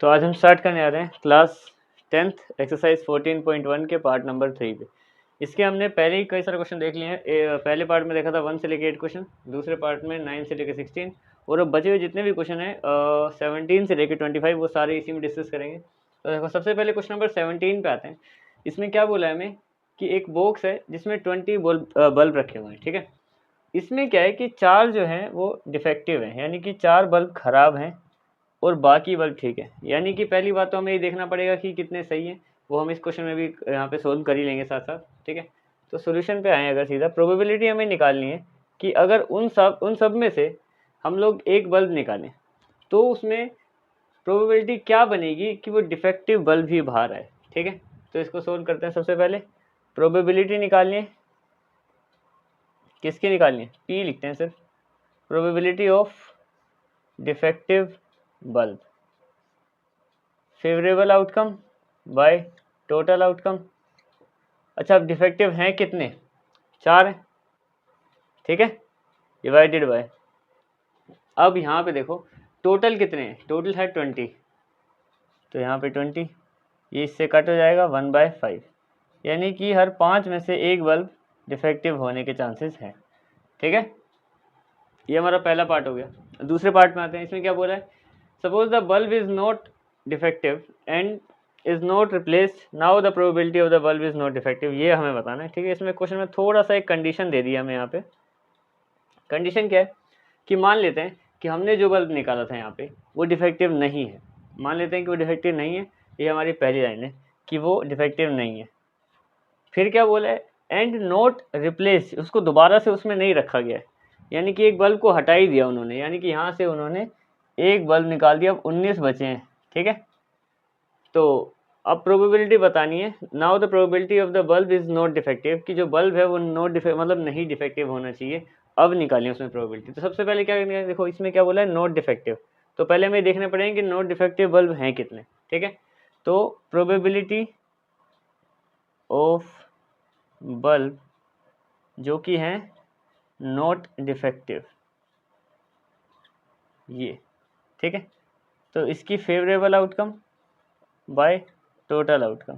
तो आज हम स्टार्ट करने आ रहे हैं क्लास 10th एक्सरसाइज 14.1 के पार्ट नंबर 3 पे। इसके हमने पहले ही कई सारे क्वेश्चन देख लिए हैं। पहले पार्ट में देखा था 1 से लेकर 8 क्वेश्चन, दूसरे पार्ट में 9 से लेकर 16, और अब बचे हुए जितने भी क्वेश्चन हैं 17 से लेकर 25 वो सारे इसी में डिस्कस करेंगे। तो देखो सबसे पहले क्वेश्चन नंबर 17 पे आते हैं। इसमें क्या बोला है हमें कि एक बॉक्स है जिसमें 20 बल्ब रखे हुए हैं, ठीक है। इसमें क्या है कि 4 जो हैं वो डिफेक्टिव हैं, यानी कि 4 बल्ब खराब हैं और बाकी बल्ब ठीक है। यानी कि पहली बात तो हमें ये देखना पड़ेगा कि कितने सही हैं, वो हम इस क्वेश्चन में भी यहाँ पे सोल्व कर ही लेंगे साथ साथ, ठीक है। तो सॉल्यूशन पे आए अगर सीधा प्रोबेबिलिटी हमें निकालनी है कि अगर उन सब में से हम लोग एक बल्ब निकालें तो उसमें प्रोबेबिलिटी क्या बनेगी कि वो डिफेक्टिव बल्ब ही बाहर आए, ठीक है। तो इसको सोल्व करते हैं। सबसे पहले प्रोबेबिलिटी निकालनी है, किसकी निकालनी है, पी लिखते हैं सिर्फ, probability of defective bulb, favourable outcome by total outcome. अच्छा, अब डिफेक्टिव हैं कितने, 4 हैं, ठीक है, डिवाइडेड बाय, अब यहाँ पे देखो टोटल कितने हैं, टोटल है 20, तो यहाँ पे 20, ये इससे कट हो जाएगा 1/5, यानी कि हर 5 में से एक बल्ब डिफेक्टिव होने के चांसेस हैं, ठीक है। ये हमारा पहला पार्ट हो गया। दूसरे पार्ट में आते हैं। इसमें क्या बोला है, suppose the bulb is not defective and is not replaced, now the probability of the bulb is not defective, ये हमें बताना है, ठीक है। इसमें क्वेश्चन में थोड़ा सा एक कंडीशन दे दिया हमें यहाँ पे। कंडीशन क्या है कि मान लेते हैं कि हमने जो बल्ब निकाला था यहाँ पे वो डिफेक्टिव नहीं है, मान लेते हैं कि वो डिफेक्टिव नहीं है, ये हमारी पहली लाइन है कि वो डिफेक्टिव नहीं है। फिर क्या बोला है, एंड नॉट रिप्लेस, उसको दोबारा से उसमें नहीं रखा गया है, यानी कि एक बल्ब को हटा ही दिया उन्होंने, यानी कि यहाँ से उन्होंने एक बल्ब निकाल दिया, अब 19 बचे हैं, ठीक है। तो अब प्रोबेबिलिटी बतानी है, now the probability of the bulb is not defective, कि जो बल्ब है वो नॉट डिफेक्ट मतलब नहीं डिफेक्टिव होना चाहिए, अब निकालिए उसमें प्रोबेबिलिटी। तो सबसे पहले क्या करना है, देखो इसमें क्या बोला है, नॉट डिफेक्टिव, तो पहले हमें देखने पड़ेंगे कि नॉट डिफेक्टिव बल्ब हैं कितने, ठीक है। तो प्रोबेबिलिटी ऑफ बल्ब जो कि हैं नॉट डिफेक्टिव, ये, ठीक है। तो इसकी favourable outcome by total outcome.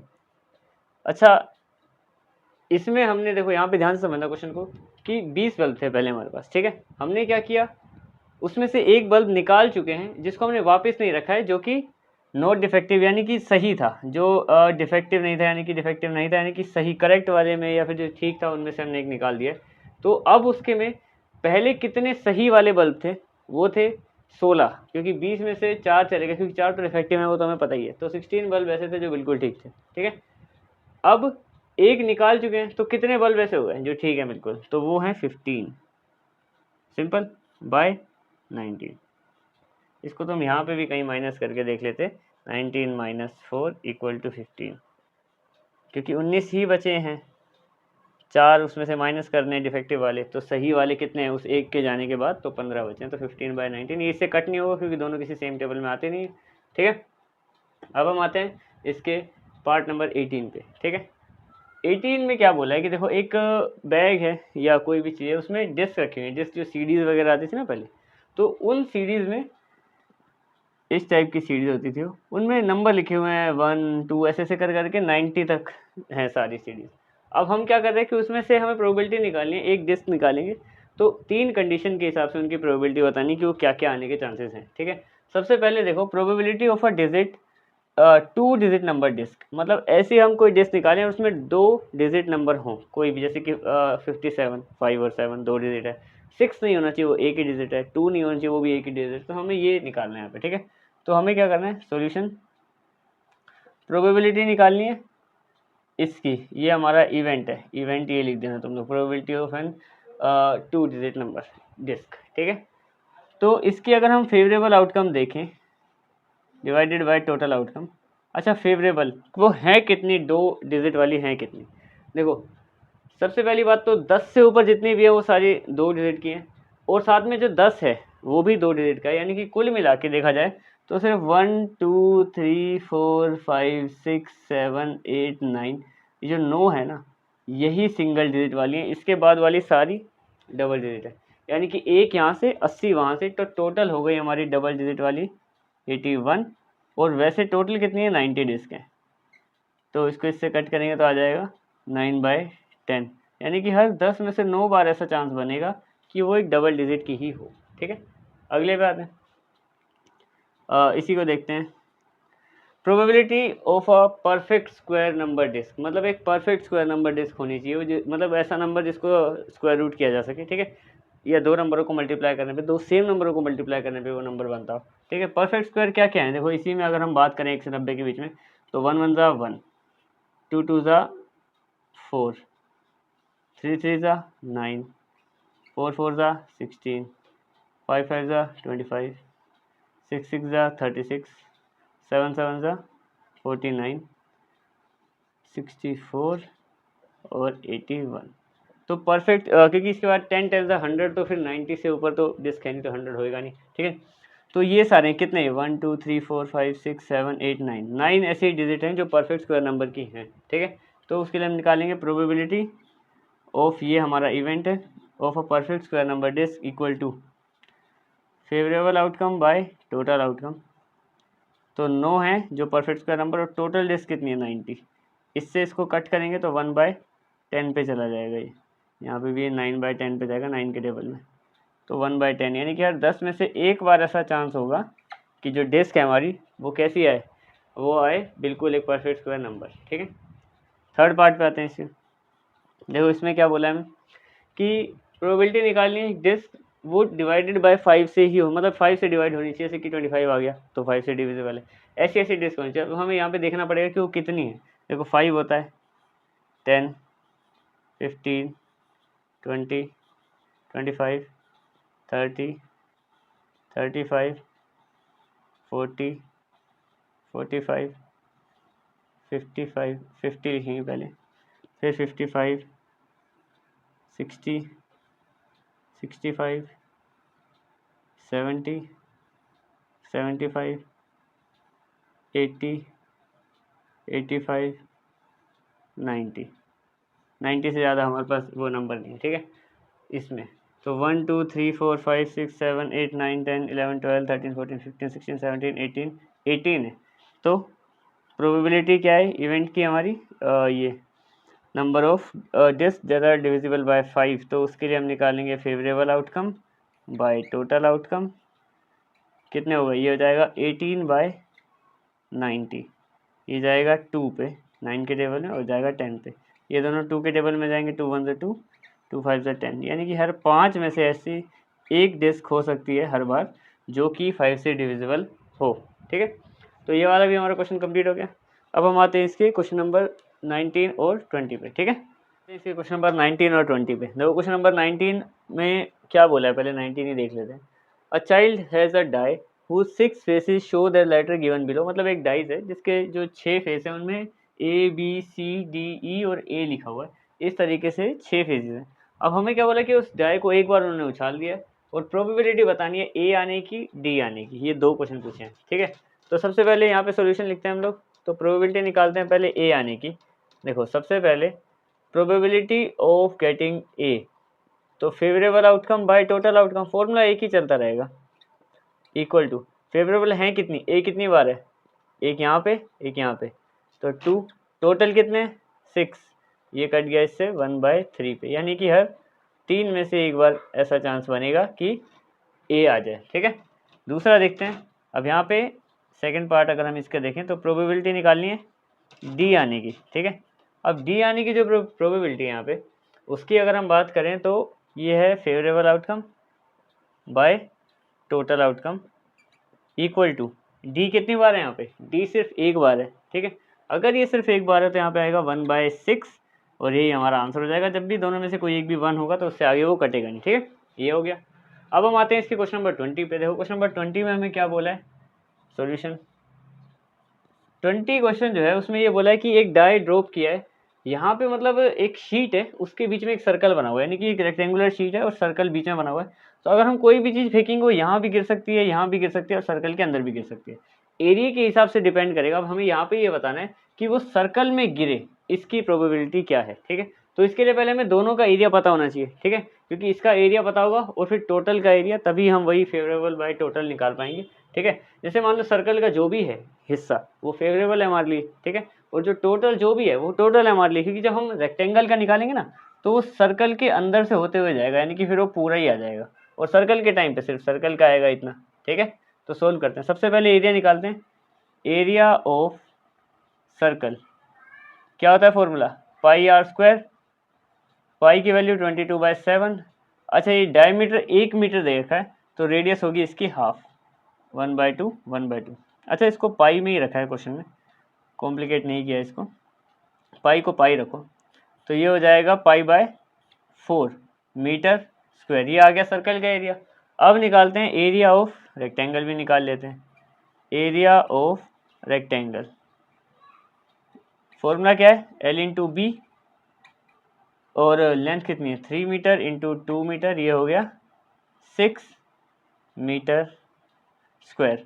अच्छा, इसमें हमने देखो यहाँ पे ध्यान से समझना क्वेश्चन को कि 20 बल्ब थे पहले हमारे पास, ठीक है। हमने क्या किया, उसमें से एक बल्ब निकाल चुके हैं जिसको हमने वापस नहीं रखा है, जो कि नॉट डिफेक्टिव यानी कि सही था, जो डिफेक्टिव नहीं था यानी कि डिफेक्टिव नहीं था यानी कि सही करेक्ट वाले में या फिर जो ठीक था उनमें से हमने एक निकाल दिया। तो अब उसके में पहले कितने सही वाले बल्ब थे, वो थे 16, क्योंकि 20 में से 4 चले गए, क्योंकि 4 तो डिफेक्टिव है वो तो हमें पता ही है। तो 16 बल्ब ऐसे थे जो बिल्कुल ठीक थे, ठीक है। अब एक निकाल चुके हैं तो कितने बल्ब ऐसे हुए हैं जो ठीक है बिल्कुल, तो वो हैं 15, सिंपल, बाय 19। इसको तो हम यहाँ पे भी कहीं माइनस करके देख लेते, 19 - 4 = 15, क्योंकि 19 ही बचे हैं, 4 उसमें से माइनस करने डिफेक्टिव वाले, तो सही वाले कितने हैं उस एक के जाने के बाद, तो 15 बचे हैं। तो 15/19, ये इससे कट नहीं होगा क्योंकि दोनों किसी सेम टेबल में आते नहीं, ठीक है। अब हम आते हैं इसके पार्ट नंबर 18 पे, ठीक है। 18 में क्या बोला है कि देखो एक बैग है या कोई भी चीज़ है, उसमें डिस्क रखी हुई है, डिस्क जो सीडीज़ वगैरह आती थी ना पहले, तो उन सीडीज़ में इस टाइप की सीडीज होती थी, उनमें नंबर लिखे हुए हैं 1 2 ऐसे ऐसे कर करके 90 तक हैं सारी सीडीज। अब हम क्या कर रहे हैं कि उसमें से हमें प्रोबेबिलिटी निकालनी है, एक डिस्क निकालेंगे, तो 3 कंडीशन के हिसाब से उनकी प्रोबेबिलिटी बतानी कि वो क्या क्या आने के चांसेस हैं, ठीक है। सबसे पहले देखो probability of a digit 2 digit number disc, मतलब ऐसे हम कोई डिस्क निकालें और उसमें 2 डिजिट नंबर हों कोई भी, जैसे कि 57, 5 और 7 2 डिजिट है, 6 नहीं होना चाहिए वो एक ही डिजिट है, 2 नहीं होना चाहिए वो भी एक ही डिजिट, तो हमें ये निकालना है यहाँ पे, ठीक है। तो हमें क्या करना है, सॉल्यूशन प्रोबेबिलिटी निकालनी है इसकी, ये हमारा इवेंट है, इवेंट ये लिख देना तुम लोग, probability of an 2 digit number disc, ठीक है। तो इसकी अगर हम फेवरेबल आउटकम देखें डिवाइडेड बाय टोटल आउटकम, अच्छा फेवरेबल वो है कितनी, 2 डिजिट वाली हैं कितनी, देखो सबसे पहली बात तो 10 से ऊपर जितनी भी है वो सारी 2 डिजिट की हैं, और साथ में जो 10 है वो भी 2 डिजिट का है, यानी कि कुल मिला के देखा जाए तो सिर्फ 1 2 3 4 5 6 7 8 9, ये जो 9 है ना यही सिंगल डिजिट वाली है, इसके बाद वाली सारी डबल डिजिट है, यानी कि एक यहाँ से 80 वहाँ से, तो टोटल हो गई हमारी डबल डिजिट वाली 81 और वैसे टोटल कितनी है 90 डिस्क है, तो इसको इससे कट करेंगे तो आ जाएगा 9/10, यानी कि हर 10 में से 9 बार ऐसा चांस बनेगा कि वो एक डबल डिजिट की ही हो। ठीक है, अगले पे आते हैं, इसी को देखते हैं। Probability of a perfect square number disc, मतलब एक परफेक्ट स्क्वायर नंबर डिस्क होनी चाहिए, मतलब ऐसा नंबर जिसको स्क्वायर रूट किया जा सके। ठीक है, या दो नंबरों को मल्टीप्लाई करने पे, दो सेम नंबरों को मल्टीप्लाई करने पे वो नंबर बनता हो। ठीक है, परफेक्ट स्क्वायर क्या क्या है देखो, इसी में अगर हम बात करें 1 से 90 के बीच में, तो 1 1 ज़ा 1, 2 2 ज़ा 4, 3 3 ज़ा 9, 4 4 ज़ा 16, 5 5 ज़ा 25, 6 6 ज़ा 36, 7 7 ज़ा 49, 64 और 81। तो परफेक्ट, क्योंकि इसके बाद 10 10 ज़ा 100, तो फिर 90 से ऊपर तो डिस्क है नहीं, तो 100 होएगा नहीं। ठीक है, तो ये सारे कितने 1 2 3 4 5 6 7 8 9, 9 ऐसे डिजिट हैं जो परफेक्ट स्क्वायर नंबर की हैं। ठीक है, तो उसके लिए हम निकालेंगे प्रोबेबिलिटी ऑफ, ये हमारा इवेंट है, of a perfect square number disc equal to favourable outcome by total outcome. तो 9 है जो परफेक्ट स्क्वायर नंबर, और टोटल डिस्क कितनी है 90, इससे इसको कट करेंगे तो 1/10 पे चला जाएगा। ये यहाँ पे भी ये 9/10 पे जाएगा 9 के टेबल में, तो 1/10, यानी कि हर 10 में से एक बार ऐसा चांस होगा कि जो डिस्क है हमारी वो कैसी आए, वो आए बिल्कुल एक परफेक्ट स्क्वायर नंबर। ठीक है, थर्ड पार्ट पे आते हैं। इससे देखो इसमें क्या बोला है हमें कि प्रोबेबिलिटी निकालनी है डिस्क वो डिवाइडेड बाय 5 से ही हो, मतलब 5 से डिवाइड होनी चाहिए, जैसे कि 25 आ गया तो 5 से डिविजिबल है, ऐसी ऐसी डिस्क होनी चाहिए। तो हमें यहाँ पे देखना पड़ेगा कि वो कितनी है। देखो 5 होता है, 10 15 20 25 30 35 40 45 55 50 लिखेंगे पहले, फिर 55 60 65 70 75 80 85 90, 90 से ज़्यादा हमारे पास वो नंबर नहीं है। ठीक है, इसमें तो 1 2 3 4 5 6 7 8 9 10 11 12 13 14 15 16 17 18 18 है। तो प्रोबेबिलिटी क्या है इवेंट की हमारी, ये number of disc that are divisible by 5, तो उसके लिए हम निकालेंगे favourable outcome by total outcome. कितने होगा, ये हो जाएगा 18/90, ये जाएगा 2 पे 9 के टेबल में, और जाएगा 10 पे, ये दोनों 2 के टेबल में जाएंगे, 2 1 2 2 5 10, यानी कि हर 5 में से ऐसी एक डिस्क हो सकती है हर बार जो कि 5 से डिविजिबल हो। ठीक है, तो ये वाला भी हमारा क्वेश्चन कंप्लीट हो गया। अब हम आते हैं इसके क्वेश्चन नंबर 19 और 20 पे। ठीक है, इसके क्वेश्चन नंबर 19 और 20 पे देखो, क्वेश्चन नंबर 19 में क्या बोला है, पहले 19 ही देख लेते हैं। A child has a die whose 6 faces show the letter given below, मतलब एक डाइस है जिसके जो 6 फेस है उनमें ABCDE और A लिखा हुआ है, इस तरीके से 6 फेसेस हैं। अब हमें क्या बोला कि उस डाई को एक बार उन्होंने उछाल दिया और प्रोबेबिलिटी बतानी है A आने की D आने की, ये दो क्वेश्चन पूछे हैं। ठीक है, तो सबसे पहले यहाँ पे सोल्यूशन लिखते हैं हम लोग, तो प्रोबेबिलिटी निकालते हैं पहले A आने की। देखो सबसे पहले प्रोबेबिलिटी ऑफ गेटिंग A, तो favourable outcome by total outcome, formula एक ही चलता रहेगा, इक्वल टू फेवरेबल है कितनी, ए कितनी बार है, एक यहाँ पे एक यहाँ पे, तो 2, टोटल कितने 6, ये कट गया इससे 1/3 पे, यानी कि हर 3 में से एक बार ऐसा चांस बनेगा कि ए आ जाए। ठीक है, दूसरा देखते हैं। अब यहाँ पे सेकंड पार्ट अगर हम इसका देखें तो प्रोबेबिलिटी निकालनी है डी आने की। ठीक है, अब डी आने की जो प्रोबेबिलिटी है यहाँ पे, उसकी अगर हम बात करें तो ये है favourable outcome by total outcome equal to डी कितनी बार है यहाँ पे, डी सिर्फ एक बार है। ठीक है, अगर ये सिर्फ एक बार है तो यहाँ पे आएगा 1/6 और यही हमारा आंसर हो जाएगा। जब भी दोनों में से कोई एक भी 1 होगा तो उससे आगे वो कटेगा नहीं। ठीक है, ये हो गया। अब हम आते हैं इसके क्वेश्चन नंबर 20 पे। देखो क्वेश्चन नंबर 20 में हमें क्या बोला है, सॉल्यूशन 20 क्वेश्चन जो है उसमें ये बोला है कि एक डाई ड्रॉप किया है, यहाँ पे मतलब एक शीट है उसके बीच में एक सर्कल बना हुआ है, यानी कि एक रेक्टेंगुलर शीट है और सर्कल बीच में बना हुआ है। तो अगर हम कोई भी चीज़ फेंकेंगे वो यहाँ भी गिर सकती है, यहाँ भी गिर सकती है और सर्कल के अंदर भी गिर सकती है, एरिया के हिसाब से डिपेंड करेगा। अब हमें यहाँ पे ये बताना है कि वो सर्कल में गिरे, इसकी प्रोबेबिलिटी क्या है। ठीक है, तो इसके लिए पहले हमें दोनों का एरिया पता होना चाहिए। ठीक है, क्योंकि इसका एरिया पता होगा और फिर टोटल का एरिया, तभी हम वही फेवरेबल बाय टोटल निकाल पाएंगे। ठीक है। जैसे मान लो सर्कल का जो भी है हिस्सा वो फेवरेबल है हमारे लिए, ठीक है, और जो टोटल जो भी है वो टोटल है हमारे लिए, क्योंकि जब हम रेक्टेंगल का निकालेंगे ना तो वो सर्कल के अंदर से होते हुए जाएगा, यानी कि फिर वो पूरा ही आ जाएगा, और सर्कल के टाइम पे सिर्फ सर्कल का आएगा इतना, ठीक है। तो सोल्व करते हैं, सबसे पहले एरिया निकालते हैं। एरिया ऑफ सर्कल क्या होता है फॉर्मूला, पाई आर स्क्वायर, पाई की वैल्यू 22/7। अच्छा ये डायमीटर 1 मीटर दे रखा है तो रेडियस होगी इसकी हाफ, 1/2 1/2। अच्छा इसको पाई में ही रखा है क्वेश्चन में, कॉम्प्लिकेट नहीं किया इसको, पाई को पाई रखो, तो ये हो जाएगा पाई/4 मीटर स्क्वायर। ये आ गया सर्कल का एरिया। अब निकालते हैं एरिया ऑफ रेक्टेंगल, भी निकाल लेते हैं। एरिया ऑफ रेक्टेंगल फॉर्मूला क्या है, L इंटू बी, और लेंथ कितनी है 3 मीटर इंटू 2 मीटर, ये हो गया 6 मीटर स्क्वायर।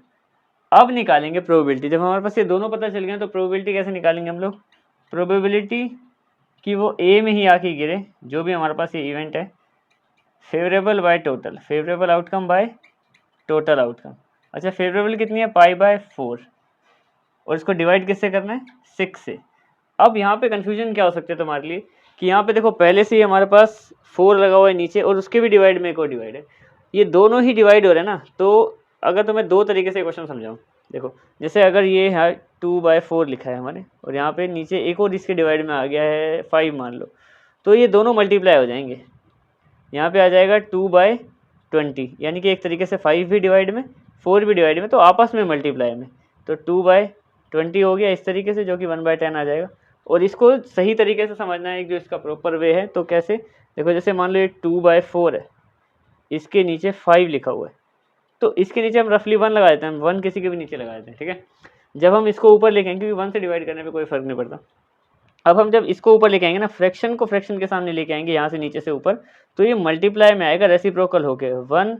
अब निकालेंगे प्रोबेबिलिटी। जब हमारे पास ये दोनों पता चल गए तो प्रोबेबिलिटी कैसे निकालेंगे हम लोग, प्रोबेबिलिटी कि वो ए में ही आके गिरे जो भी हमारे पास ये इवेंट है, favourable by total, favourable outcome by total outcome. अच्छा फेवरेबल कितनी है पाई/4, और इसको डिवाइड किससे करना है 6 से। अब यहाँ पे कन्फ्यूजन क्या हो सकता है तुम्हारे लिए कि यहाँ पे देखो पहले से ही हमारे पास 4 लगा हुआ है नीचे, और उसके भी डिवाइड में एक और डिवाइड है, ये दोनों ही डिवाइड हो रहे हैं ना। तो अगर तुम्हें दो तरीके से क्वेश्चन समझाऊँ, देखो जैसे अगर ये है 2/4 लिखा है हमारे, और यहाँ पे नीचे एक और इसके डिवाइड में आ गया है 5 मान लो, तो ये दोनों मल्टीप्लाई हो जाएंगे, यहाँ पे आ जाएगा 2/20, यानी कि एक तरीके से 5 भी डिवाइड में 4 भी डिवाइड में, तो आपस में मल्टीप्लाई में, तो 2/20 हो गया इस तरीके से, जो कि 1/10 आ जाएगा। और इसको सही तरीके से समझना है जो इसका प्रॉपर वे है, तो कैसे, देखो जैसे मान लो ये 2/4 है, इसके नीचे 5 लिखा हुआ है, तो इसके नीचे हम रफली 1 लगा देते हैं, 1 किसी के भी नीचे लगा देते हैं, ठीक है। जब हम इसको ऊपर लेके आएंगे, क्योंकि 1 से डिवाइड करने पे कोई फर्क नहीं पड़ता, अब हम जब इसको ऊपर लेके आएंगे ना, फ्रैक्शन को फ्रैक्शन के सामने लेके आएंगे यहाँ से नीचे से ऊपर, तो ये मल्टीप्लाई में आएगा रेसिप्रोकल होके, 1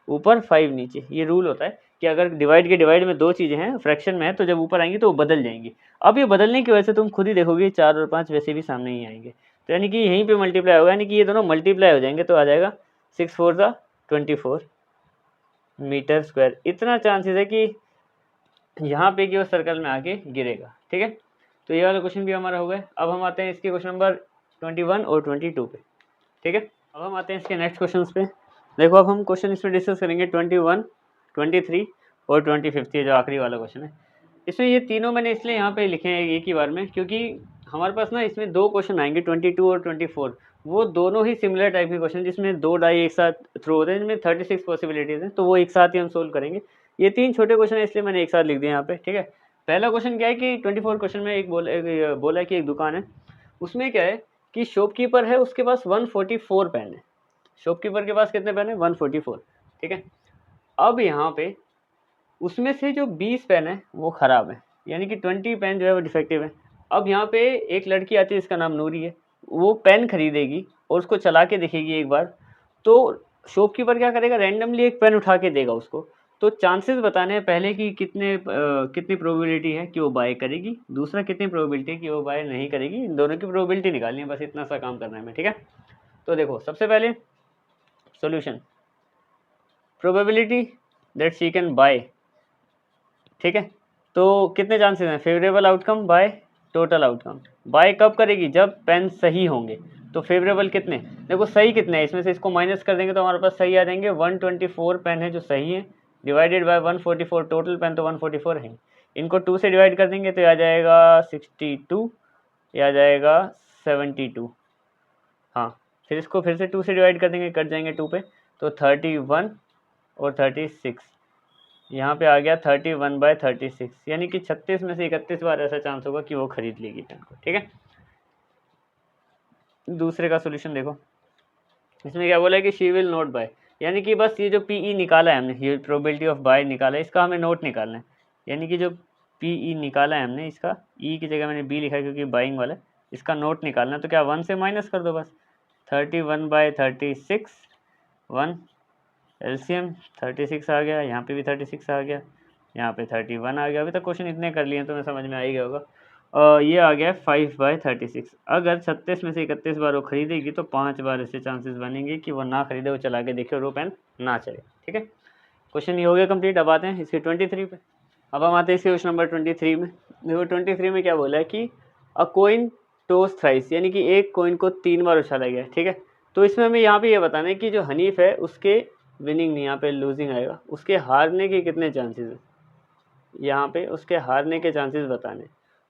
ऊपर 5 नीचे। ये रूल होता है कि अगर डिवाइड के डिवाइड में दो चीज़ें हैं फ्रैक्शन में है, तो जब ऊपर आएंगी तो वो बदल जाएंगी। अब ये बदलने की वजह से तुम खुद ही देखोगे 4 और 5 वैसे भी सामने ही आएंगे, तो यानी कि यहीं पे मल्टीप्लाई होगा, यानी कि ये दोनों मल्टीप्लाई हो जाएंगे, तो आ जाएगा 6 4 24 मीटर स्क्वायर। इतना चांसेस है कि यहाँ पे कि वो सर्कल में आके गिरेगा, ठीक है। तो ये वाला क्वेश्चन भी हमारा हो गया। अब हम आते हैं इसके क्वेश्चन नंबर 21 और 22 पे, ठीक है। अब हम आते हैं इसके नेक्स्ट क्वेश्चन पे। देखो अब हम क्वेश्चन इसमें डिस्कस करेंगे 21, 23 और 25, ये जो आखिरी वाला क्वेश्चन है। इसमें ये तीनों मैंने इसलिए यहाँ पे लिखे हैं एक ही बार में, क्योंकि हमारे पास ना इसमें दो क्वेश्चन आएंगे 22 और 24, वो दोनों ही सिमिलर टाइप के क्वेश्चन, जिसमें दो डाई एक साथ थ्रो होते हैं, जिसमें 36 पॉसिबिलिटीज़ हैं, तो वो एक साथ ही हम सोल्व करेंगे। ये तीन छोटे क्वेश्चन है इसलिए मैंने एक साथ लिख दिया यहाँ पे, ठीक है। पहला क्वेश्चन क्या है कि 24 क्वेश्चन में एक बोला है कि एक दुकान है, उसमें क्या है कि शॉपकीपर है, उसके पास 144 पेन है। शॉपकीपर के पास कितने पेन है 144, ठीक है। अब यहाँ पे उसमें से जो 20 पेन है वो ख़राब है, यानी कि 20 पेन जो है वो डिफेक्टिव है। अब यहाँ पे एक लड़की आती है, इसका नाम नूरी है, वो पेन खरीदेगी और उसको चला के देखेगी एक बार, तो शॉपकीपर क्या करेगा, रैंडमली एक पेन उठा के देगा उसको। तो चांसेस बताने हैं पहले कि कितनी प्रोबेबिलिटी है कि वो बाय करेगी, दूसरा कितनी प्रोबेबिलिटी है कि वो बाय नहीं करेगी। इन दोनों की प्रोबेबिलिटी निकालनी है, बस इतना सा काम करना है हमें, ठीक है। तो देखो सबसे पहले solution, probability that she can buy, ठीक है। तो कितने चांसेस हैं, favourable outcome by total outcome. Buy कब करेगी, जब पेन सही होंगे। तो फेवरेबल कितने, देखो सही कितने हैं, इसमें से इसको माइनस कर देंगे तो हमारे पास सही आ जाएंगे 124 पेन है जो सही है, डिवाइडेड बाय 144, टोटल पेन तो 144 है। इनको 2 से डिवाइड कर देंगे तो आ जाएगा 62, ये आ जाएगा 72। हाँ फिर इसको फिर से 2 से डिवाइड कर देंगे, कट जाएंगे 2 पे, तो 31 और 36, यहाँ पे आ गया 31/36, यानी कि 36 में से 31 बार ऐसा चांस होगा कि वो खरीद लेगी पेन को, ठीक है। दूसरे का सोल्यूशन देखो, इसमें क्या बोला है कि शी विल नोट बाय, यानी कि बस ये जो पीई निकाला है हमने, ये प्रोबेबिलिटी ऑफ बाय निकाला है, इसका हमें नोट निकालना है। यानी कि जो पीई निकाला है हमने, इसका ई की जगह मैंने बी लिखा है क्योंकि बाइंग वाला है, इसका नोट निकालना है। तो क्या 1 से माइनस कर दो बस, 31/36, 1 एलसीएम 36 आ गया, यहाँ पे भी 36 आ गया, यहाँ पे 31 आ गया। अभी तक क्वेश्चन इतने कर लिए तो मैं समझ में आ ही गया होगा। ये आ गया 5/36। अगर 36 में से 31 बार वो खरीदेगी तो 5 बार ऐसे चांसेस बनेंगे कि वो ना खरीदे, वो चला के देखे और वो पेन ना चले, ठीक है। क्वेश्चन ये हो गया कंप्लीट। अब आते हैं इसके 23 पे। अब हम आते हैं इसके क्वेश्चन नंबर 23 में। देखो 23 में क्या बोला है कि अ कोइन टॉस थ्राइस, यानी कि एक कोइन को 3 बार उछाला गया है, ठीक है। तो इसमें हमें यहाँ पे ये बताना है कि जो हनीफ है उसके विनिंग नहीं, यहाँ पे लूजिंग आएगा, उसके हारने के कितने चांसेस हैं, यहाँ पे उसके हारने के चांसेस बताने।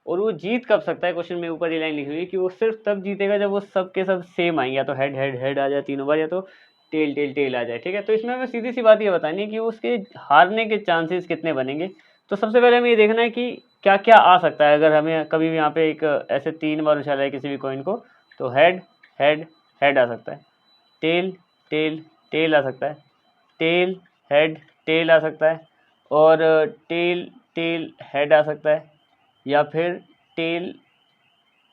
और वो जीत कब सकता है, क्वेश्चन में ऊपर ये लाइन लिखी हुई है कि वो सिर्फ तब जीतेगा जब वो सब के सब सेम आएंगे, या तो हेड हेड हेड आ जाए तीनों बार, या तो टेल टेल टेल आ जाए, ठीक है। तो इसमें हमें सीधी सी बात ये बतानी है कि उसके हारने के चांसेस कितने बनेंगे। तो सबसे पहले हमें ये देखना है कि क्या क्या आ सकता है। अगर हमें कभी भी यहाँ पे एक ऐसे 3 बार उछाला है किसी भी कॉइन को, तो हेड हेड हेड आ सकता है, टेल टेल टेल आ सकता है, टेल हेड टेल आ सकता है, और टेल टेल हेड आ सकता है, या फिर टेल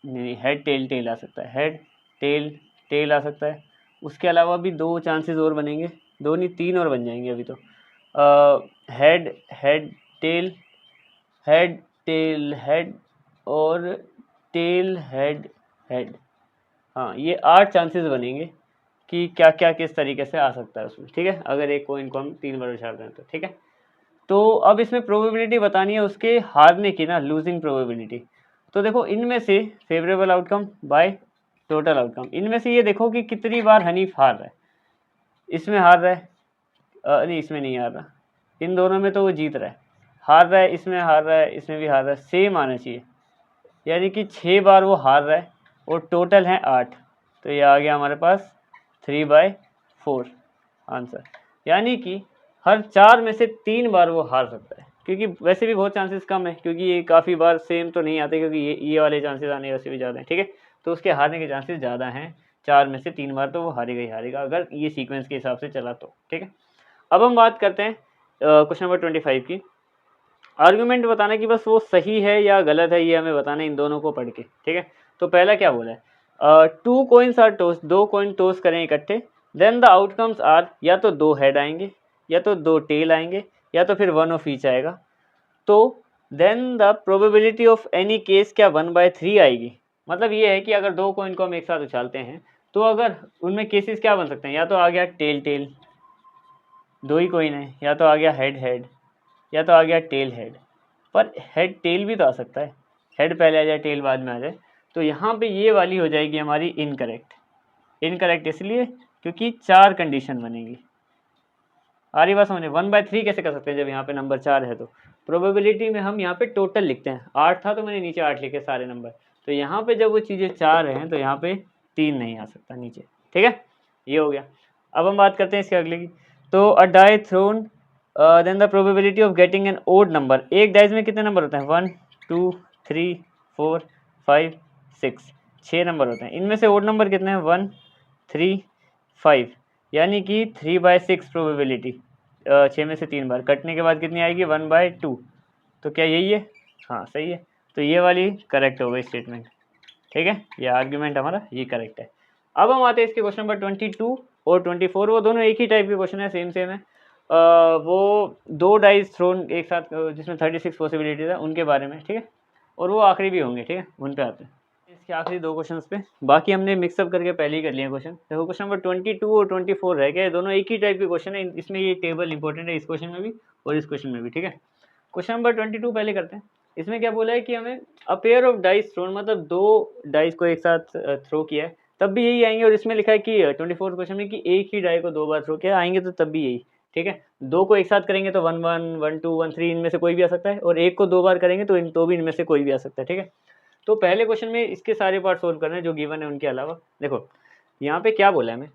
नहीं, हेड टेल टेल आ सकता है, हेड टेल टेल आ सकता है। उसके अलावा भी 2 चांसेस और बनेंगे, 2 नहीं 3 और बन जाएंगे अभी तो। Head head tail, head tail head, और टेल हेड हेड। हाँ, ये 8 चांसेस बनेंगे कि क्या क्या किस तरीके से आ सकता है उसमें, ठीक है। अगर एक कोइन को हम 3 बार उछाल रहे हैं तो, ठीक है। तो अब इसमें प्रोबेबिलिटी बतानी है उसके हारने की ना, लूजिंग प्रोबेबिलिटी। तो देखो इनमें से favourable outcome by total outcome, इनमें से ये देखो कि कितनी बार हनीफ हार रहा है। इसमें हार रहा है, नहीं इसमें नहीं हार रहा, इन दोनों में तो वो जीत रहा है। हार रहा है, इसमें हार रहा है, इसमें भी हार रहा है, सेम आना चाहिए, यानी कि 6 बार वो हार रहा है, और टोटल है 8। तो ये आ गया हमारे पास 3/4 आंसर, यानी कि हर 4 में से 3 बार वो हार सकता है। क्योंकि वैसे भी बहुत चांसेस कम है, क्योंकि ये काफ़ी बार सेम तो नहीं आते, क्योंकि ये वाले चांसेस आने वैसे भी ज़्यादा हैं, ठीक है। तो उसके हारने के चांसेस ज़्यादा हैं, 4 में से 3 बार तो वो हारेगा ही हारेगा, अगर ये सीक्वेंस के हिसाब से चला तो, ठीक है। अब हम बात करते हैं क्वेश्चन नंबर 25 की। आर्गुमेंट बताना कि बस वो सही है या गलत है, ये हमें बताना है इन दोनों को पढ़ के, ठीक है। तो पहला क्या बोला है, 2 coins are toss, 2 coin toss करें इकट्ठे, देन द आउटकम्स आर, या तो 2 हेड आएंगे, या तो 2 टेल आएंगे, या तो फिर 1 ऑफ ईच आएगा। तो then the probability of any case क्या 1/3 आएगी। मतलब ये है कि अगर 2 कॉइन को हम एक साथ उछालते हैं, तो अगर उनमें केसेस क्या बन सकते हैं, या तो आ गया टेल टेल, 2 ही कॉइन है, या तो आ गया हेड हेड, या तो आ गया टेल हेड। पर हेड टेल भी तो आ सकता है, हेड पहले आ जाए टेल बाद में आ जाए। तो यहाँ पे ये वाली हो जाएगी हमारी इनकरेक्ट। इनकरेक्ट इसलिए क्योंकि 4 कंडीशन बनेगी। आ रही बात समझे, 1/3 कैसे कर सकते हैं जब यहाँ पे नंबर 4 है। तो प्रोबेबिलिटी में हम यहाँ पे टोटल लिखते हैं, 8 था तो मैंने नीचे 8 लिखे सारे नंबर। तो यहाँ पे जब वो चीज़ें 4 हैं तो यहाँ पे 3 नहीं आ सकता नीचे, ठीक है। ये हो गया। अब हम बात करते हैं इसके अगले की। तो a die thrown then the probability of getting an odd number. एक डाइस में कितने नंबर होते हैं, 1 2 3 4 5 6, 6 नंबर होते हैं। इनमें से ओड नंबर कितने हैं, 1 3 5, यानी कि 3/6 प्रोबेबिलिटी, 6 में से 3 बार कटने के बाद कितनी आएगी, 1/2। तो क्या यही है, हाँ सही है। तो ये वाली करेक्ट हो गई स्टेटमेंट, ठीक है। ये आर्ग्यूमेंट हमारा ये करेक्ट है। अब हम आते हैं इसके क्वेश्चन नंबर 22 और 24। वो दोनों एक ही टाइप के क्वेश्चन है, सेम सेम है। वो 2 डाइस थ्रोन एक साथ, जिसमें 36 पॉसिबिलिटीज है उनके बारे में, ठीक है। और वो आखिरी भी होंगे, ठीक है, उन पे आते हैं इसके आखिरी 2 क्वेश्चन पे। बाकी हमने मिक्सअप करके पहले ही कर लिए क्वेश्चन। देखो क्वेश्चन नंबर 22 और 24 रह गए, दोनों एक ही टाइप के क्वेश्चन है। इसमें ये टेबल इंपॉर्टेंट है, इस क्वेश्चन में भी और इस क्वेश्चन में भी, ठीक है। क्वेश्चन नंबर 22 पहले करते हैं। इसमें क्या बोला है कि हमें a pair of dice thrown, मतलब 2 डाइस को एक साथ थ्रो किया है तब भी यही आएंगे। और इसमें लिखा है कि 24 क्वेश्चन में कि एक ही डाई को 2 बार थ्रो किया आएंगे तो तब भी यही, ठीक है। 2 को एक साथ करेंगे तो 1 1 1 2 1 3 इनमें से कोई भी आ सकता है, और एक को 2 बार करेंगे तो भी इनमें से कोई भी आ सकता है, ठीक है। तो पहले क्वेश्चन में इसके सारे पार्ट सोल्व करने जो गिवन है उनके अलावा। देखो यहाँ पे क्या बोला है हमें,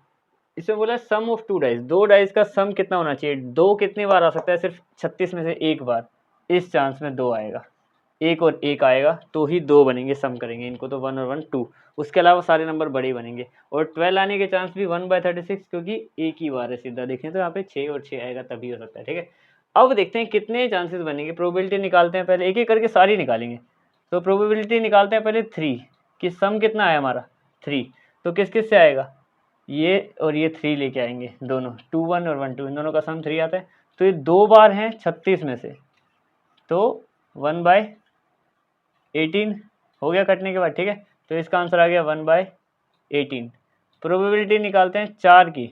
इसमें बोला सम ऑफ 2 डाइस, 2 डाइस का सम कितना होना चाहिए। 2 कितनी बार आ सकता है, सिर्फ 36 में से 1 बार, इस चांस में 2 आएगा, 1 और 1 आएगा तो ही 2 बनेंगे, सम करेंगे इनको तो 1 और 1 2। उसके अलावा सारे नंबर बड़े ही बनेंगे। और 12 आने के चांस भी 1/36, क्योंकि एक ही बार है सीधा देखें तो यहाँ पे 6 और 6 आएगा तभी हो सकता है, ठीक है। अब देखते हैं कितने चांसेस बनेंगे, प्रोबेबिलिटी निकालते हैं पहले, एक एक करके सारी निकालेंगे। तो प्रोबेबिलिटी निकालते हैं पहले 3 कि सम कितना आया हमारा 3। तो किस किस से आएगा, ये और ये 3 लेके आएंगे दोनों, 2 1 और 1 2, इन दोनों का सम 3 आता है। तो ये 2 बार हैं 36 में से, तो 1/18 हो गया कटने के बाद, ठीक है। तो इसका आंसर आ गया 1/18। प्रोबेबिलिटी निकालते हैं 4 की।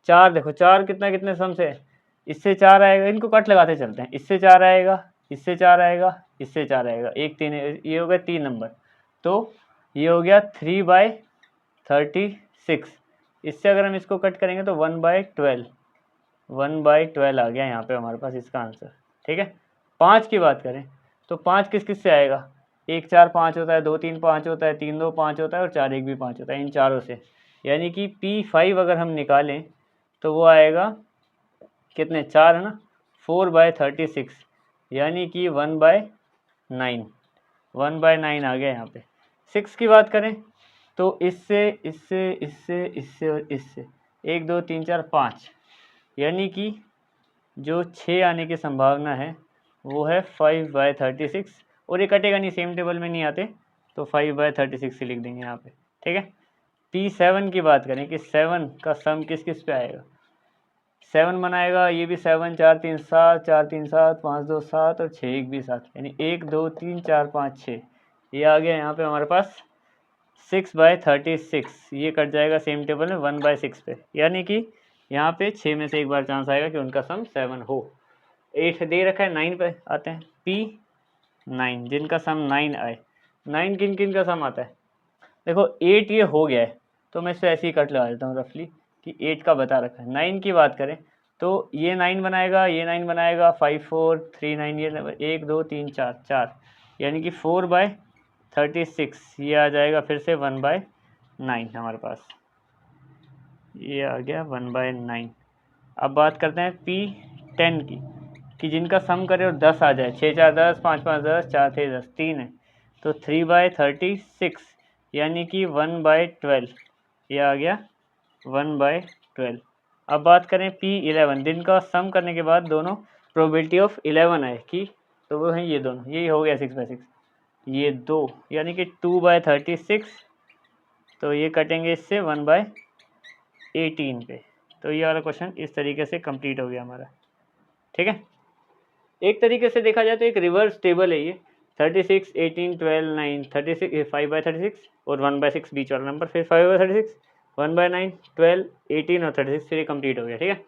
4 देखो 4 कितने सम से है, इससे 4 आएगा, इनको कट लगाते चलते हैं, इससे 4 आएगा, इससे 4 आएगा, इससे 4 आएगा, 1 3, ये हो गया 3 नंबर, तो ये हो गया 3/36। इससे अगर हम इसको कट करेंगे तो 1/12, 1/12 आ गया यहाँ पे हमारे पास इसका आंसर। ठीक है, 5 की बात करें तो 5 किस किस से आएगा, 1 4 5 होता है, 2 3 5 होता है, 3 2 5 होता है और 4 1 भी 5 होता है, इन चारों से। यानी कि P5 अगर हम निकालें तो वो आएगा कितने, 4 है ना, 4/36, यानी कि 1/9, 1/9 आ गया यहाँ पे। 6 की बात करें तो इससे इससे इससे इससे और इससे 1 2 3 4 5, यानी कि जो 6 आने की संभावना है वो है 5/36, और ये कटेगा नहीं, सेम टेबल में नहीं आते, तो 5/36 से लिख देंगे यहाँ पे। ठीक है, P7 की बात करें कि 7 का सम किस किस पे आएगा, 7 बनाएगा, ये भी 7, 4 3 7, 4 3 7, 5 2 7 और 6 1 भी 7, यानी 1 2 3 4 5 6, ये आ गया यहाँ पे हमारे पास 6/36, ये कट जाएगा सेम टेबल में 1/6 पे, यानी कि यहाँ पे 6 में से एक बार चांस आएगा कि उनका सम 7 हो। 8 दे रखा है, 9 पे आते हैं, P9 जिनका सम 9 आए। 9 किन किन का सम आता है, देखो 8 ये हो गया है, तो मैं इसे ऐसे ही कट लगा देता हूँ रफली कि 8 का बता रखा है। 9 की बात करें तो ये 9 बनाएगा, ये 9 बनाएगा, 5 4 3 9, ये 1 2 3 4 4, यानी कि 4/36, ये आ जाएगा फिर से 1/9 हमारे पास, ये आ गया 1/9। अब बात करते हैं P10 की, कि जिनका सम करे और 10 आ जाए, 6 4 10, 5 5 10, 4 6 10, 3 है, तो 3/36, यानी कि 1/12, ये आ गया 1/12। अब बात करें P11, जिनका सम करने के बाद दोनों प्रोबेबिलिटी ऑफ 11 है कि, तो वो हैं ये दोनों, यही हो गया 6/6, ये 2, यानी कि 2/36, तो ये कटेंगे इससे 1/18 पे। तो ये वाला क्वेश्चन इस तरीके से कंप्लीट हो गया हमारा। ठीक है, एक तरीके से देखा जाए तो एक रिवर्स टेबल है ये, 36 18 12 9, 36 5/36 और 1/6 बीच वाला नंबर, फिर 5/36 1/9 12 18 और 36, फिर ये कंप्लीट हो गया। ठीक है,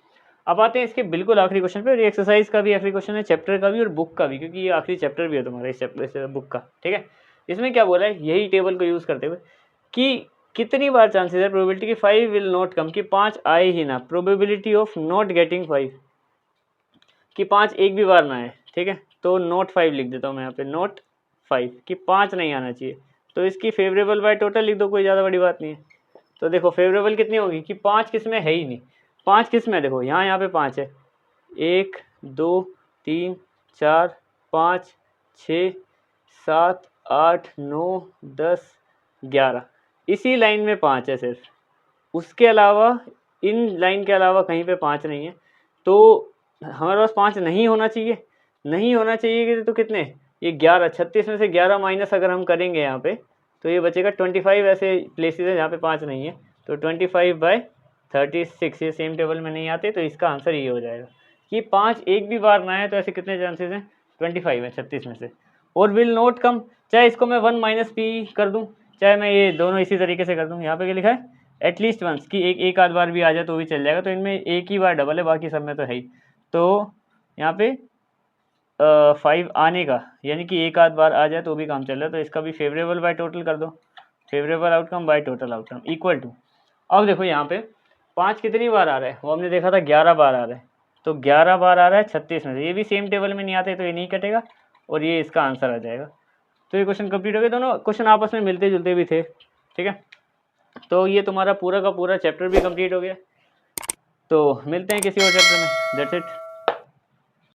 अब आते हैं इसके बिल्कुल आखिरी क्वेश्चन पे, और ये एक्सरसाइज का भी आखिरी क्वेश्चन है, चैप्टर का भी और बुक का भी, क्योंकि ये आखिरी चैप्टर भी है तुम्हारा इस बुक का। ठीक है, इसमें क्या बोला है, यही टेबल को यूज़ करते हुए कि कितनी बार चांसेस है प्रोबेबिलिटी की 5 विल नॉट कम, कि 5 आए ही ना, प्रोबेबिलिटी ऑफ नॉट गेटिंग 5, कि 5 एक भी बार ना आए। ठीक है, तो नॉट 5 लिख देता हूँ मैं यहाँ पे, नॉट 5, कि 5 नहीं आना चाहिए, तो इसकी फेवरेबल बाय टोटल लिख दो, कोई ज़्यादा बड़ी बात नहीं है। तो देखो फेवरेबल कितनी होगी, कि 5 किस में है ही नहीं, 5 किस में, देखो यहाँ पे 5 है, 1 2 3 4 5 6 7 8 9 10 11, इसी लाइन में 5 है सिर्फ, उसके अलावा इन लाइन के अलावा कहीं पे 5 नहीं है, तो हमारे पास 5 नहीं होना चाहिए, नहीं होना चाहिए तो कितने, ये 11, 36 में से 11 माइनस अगर हम करेंगे यहाँ पे तो ये बचेगा 25, ऐसे प्लेसेस है जहाँ पे 5 नहीं है, तो 25/36, ये सेम टेबल में नहीं आते, तो इसका आंसर ये हो जाएगा कि 5 एक भी बार ना है, तो ऐसे कितने चांसेस हैं, 25 है 36 में से, और विल नॉट कम, चाहे इसको मैं 1 - P कर दूँ, चाहे मैं ये दोनों इसी तरीके से कर दूँ, यहाँ पे क्या लिखा है, एटलीस्ट वंस, कि एक आध बार भी आ जाए तो भी चल जाएगा, तो इनमें एक ही बार डबल है, बाकी सब में तो है ही, तो यहाँ पे 5 आने का, यानी कि एक आध बार आ जाए तो भी काम चल रहा है, तो इसका भी फेवरेबल बाय टोटल कर दो, favourable outcome by total outcome equal to, अब देखो यहाँ पे 5 कितनी बार आ रहा है, वो हमने देखा था 11 बार आ रहा है, तो 11 बार आ रहा है 36 में से, ये भी सेम टेबल में नहीं आते, तो ये नहीं कटेगा, और ये इसका आंसर आ जाएगा। तो ये क्वेश्चन कंप्लीट हो गया, दोनों क्वेश्चन आपस में मिलते जुलते भी थे। ठीक है, तो ये तुम्हारा पूरा का पूरा चैप्टर भी कंप्लीट हो गया, तो मिलते हैं किसी और चैप्टर में, दैट्स इट।